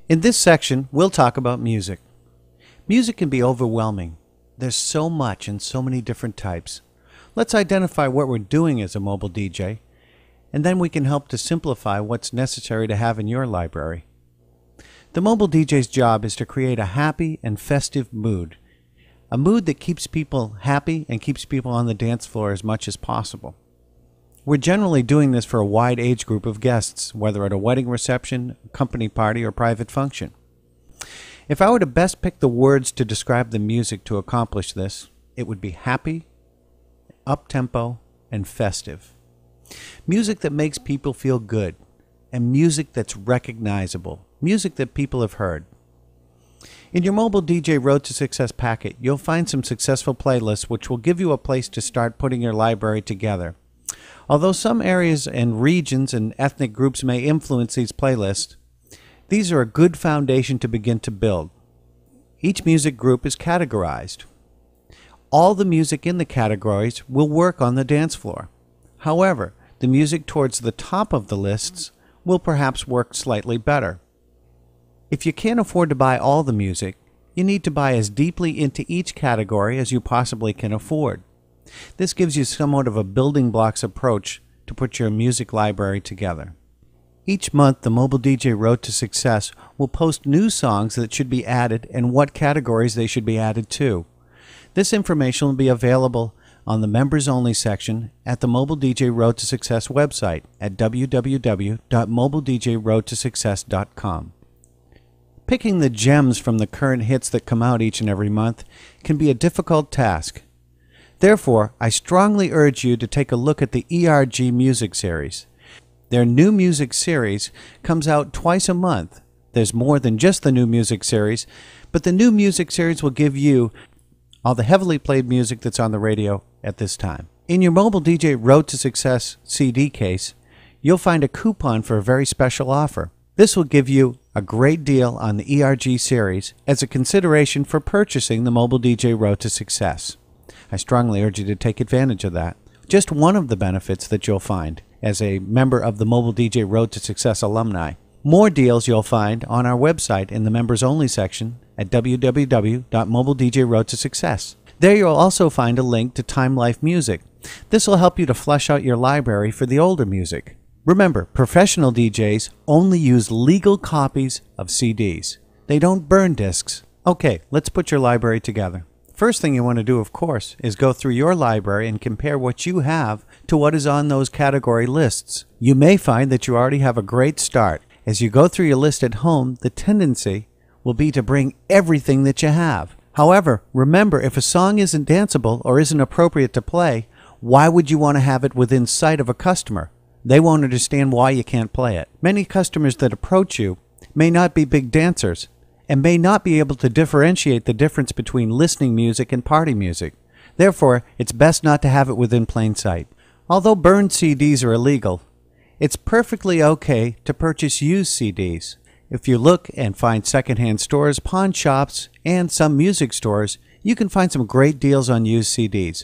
In this section, we'll talk about music. Music can be overwhelming. There's so much and so many different types. Let's identify what we're doing as a mobile DJ, and then we can help to simplify what's necessary to have in your library. The mobile DJ's job is to create a happy and festive mood, a mood that keeps people happy and keeps people on the dance floor as much as possible. We're generally doing this for a wide age group of guests, whether at a wedding reception, a company party, or private function. If I were to best pick the words to describe the music to accomplish this, it would be happy, up-tempo, and festive. Music that makes people feel good, and music that's recognizable, music that people have heard. In your mobile DJ Road to Success packet, you'll find some successful playlists which will give you a place to start putting your library together. Although some areas and regions and ethnic groups may influence these playlists, these are a good foundation to begin to build. Each music group is categorized. All the music in the categories will work on the dance floor. However, the music towards the top of the lists will perhaps work slightly better. If you can't afford to buy all the music, you need to buy as deeply into each category as you possibly can afford. This gives you somewhat of a building blocks approach to put your music library together. Each month, the Mobile DJ Road to Success will post new songs that should be added and what categories they should be added to. This information will be available on the Members Only section at the Mobile DJ Road to Success website at www.mobiledjroadtosuccess.com. Picking the gems from the current hits that come out each and every month can be a difficult task. Therefore, I strongly urge you to take a look at the ERG Music Series. Their new music series comes out twice a month. There's more than just the new music series, but the new music series will give you all the heavily played music that's on the radio at this time. In your Mobile DJ Road to Success CD case, you'll find a coupon for a very special offer. This will give you a great deal on the ERG series as a consideration for purchasing the Mobile DJ Road to Success. I strongly urge you to take advantage of that. Just one of the benefits that you'll find as a member of the Mobile DJ Road to Success alumni. More deals you'll find on our website in the Members Only section at www.mobiledjroadtosuccess. There you'll also find a link to Time Life Music. This will help you to flesh out your library for the older music. Remember, professional DJs only use legal copies of CDs. They don't burn discs. Okay, let's put your library together. First thing you want to do, of course, is go through your library and compare what you have to what is on those category lists. You may find that you already have a great start. As you go through your list at home, the tendency will be to bring everything that you have. However, remember, if a song isn't danceable or isn't appropriate to play, why would you want to have it within sight of a customer? They won't understand why you can't play it. Many customers that approach you may not be big dancers and may not be able to differentiate the difference between listening music and party music. Therefore, it's best not to have it within plain sight. Although burned CDs are illegal, it's perfectly okay to purchase used CDs. If you look and find secondhand stores, pawn shops, and some music stores, you can find some great deals on used CDs.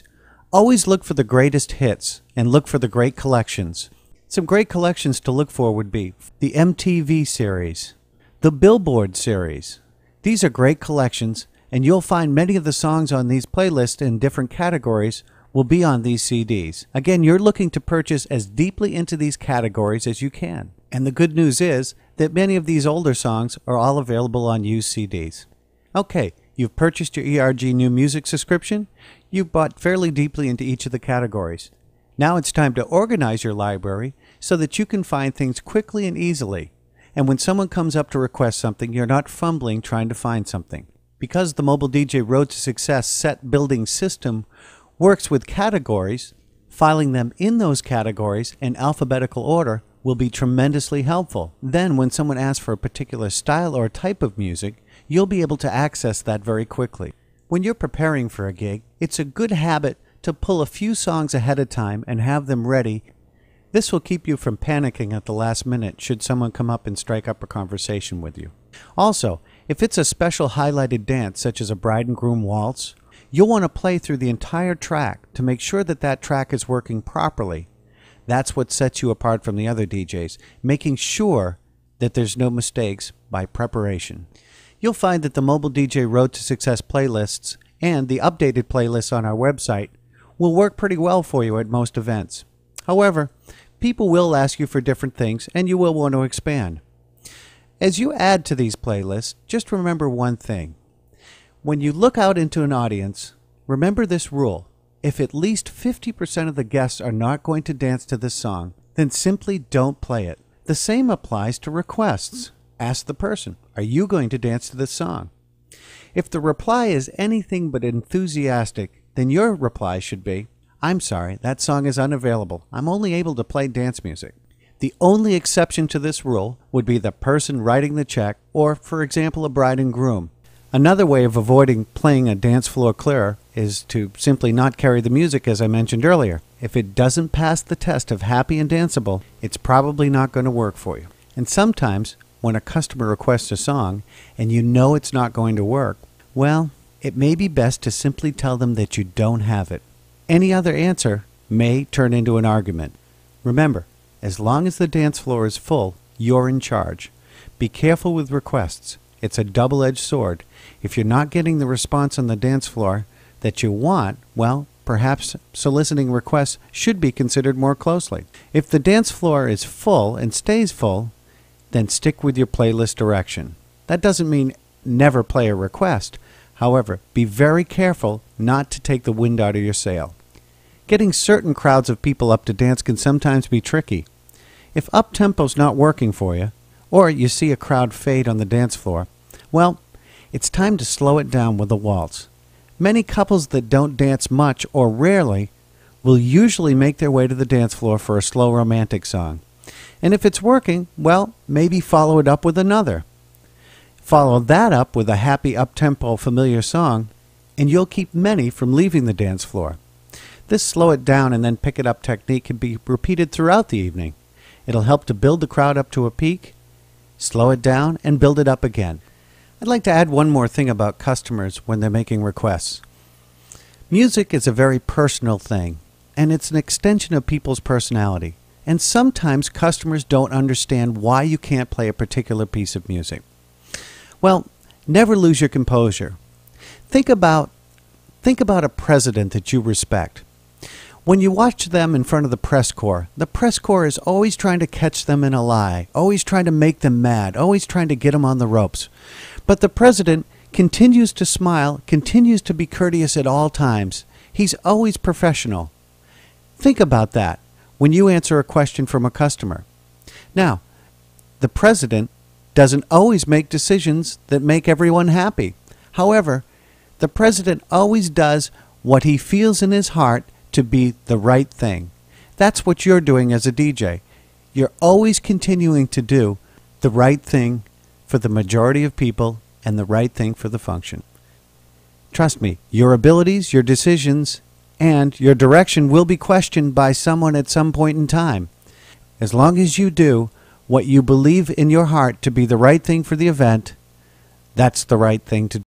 Always look for the greatest hits and look for the great collections. Some great collections to look for would be the MTV series, the Billboard series. These are great collections, and you'll find many of the songs on these playlists in different categories will be on these CDs. Again, you're looking to purchase as deeply into these categories as you can. And the good news is that many of these older songs are all available on used CDs. Okay, you've purchased your ERG New Music subscription. You've bought fairly deeply into each of the categories. Now it's time to organize your library so that you can find things quickly and easily. And when someone comes up to request something, you're not fumbling trying to find something. Because the Mobile DJ Road to Success set building system works with categories, filing them in those categories in alphabetical order will be tremendously helpful. Then when someone asks for a particular style or type of music, you'll be able to access that very quickly. When you're preparing for a gig, it's a good habit to pull a few songs ahead of time and have them ready. This will keep you from panicking at the last minute should someone come up and strike up a conversation with you. Also, if it's a special highlighted dance such as a bride and groom waltz, you'll want to play through the entire track to make sure that that track is working properly. That's what sets you apart from the other DJs, making sure that there's no mistakes by preparation. You'll find that the Mobile DJ Road to Success playlists and the updated playlists on our website will work pretty well for you at most events. However, people will ask you for different things and you will want to expand. As you add to these playlists, just remember one thing. When you look out into an audience, remember this rule. If at least 50% of the guests are not going to dance to this song, then simply don't play it. The same applies to requests. Ask the person, are you going to dance to this song? If the reply is anything but enthusiastic, then your reply should be, I'm sorry, that song is unavailable. I'm only able to play dance music. The only exception to this rule would be the person writing the check or, for example, a bride and groom. Another way of avoiding playing a dance floor clearer is to simply not carry the music, as I mentioned earlier. If it doesn't pass the test of happy and danceable, it's probably not going to work for you. And sometimes, when a customer requests a song and you know it's not going to work, well, it may be best to simply tell them that you don't have it. Any other answer may turn into an argument. Remember, as long as the dance floor is full, you're in charge. Be careful with requests. It's a double-edged sword. If you're not getting the response on the dance floor that you want, well, perhaps soliciting requests should be considered more closely. If the dance floor is full and stays full, then stick with your playlist direction. That doesn't mean never play a request. However, be very careful not to take the wind out of your sail. Getting certain crowds of people up to dance can sometimes be tricky. If up-tempo's not working for you, or you see a crowd fade on the dance floor, well, it's time to slow it down with a waltz. Many couples that don't dance much or rarely will usually make their way to the dance floor for a slow romantic song. And if it's working, well, maybe follow it up with another. Follow that up with a happy up-tempo familiar song, and you'll keep many from leaving the dance floor. This slow it down and then pick it up technique can be repeated throughout the evening. It'll help to build the crowd up to a peak, slow it down, and build it up again. I'd like to add one more thing about customers when they're making requests. Music is a very personal thing, and it's an extension of people's personality. And sometimes customers don't understand why you can't play a particular piece of music. Well, never lose your composure. Think about a president that you respect. When you watch them in front of the press corps is always trying to catch them in a lie, always trying to make them mad, always trying to get them on the ropes. But the president continues to smile, continues to be courteous at all times. He's always professional. Think about that when you answer a question from a customer. Now, the president doesn't always make decisions that make everyone happy. However, the president always does what he feels in his heart to be the right thing. That's what you're doing as a DJ. You're always continuing to do the right thing for the majority of people and the right thing for the function. Trust me, your abilities, your decisions, and your direction will be questioned by someone at some point in time. As long as you do what you believe in your heart to be the right thing for the event, that's the right thing to do.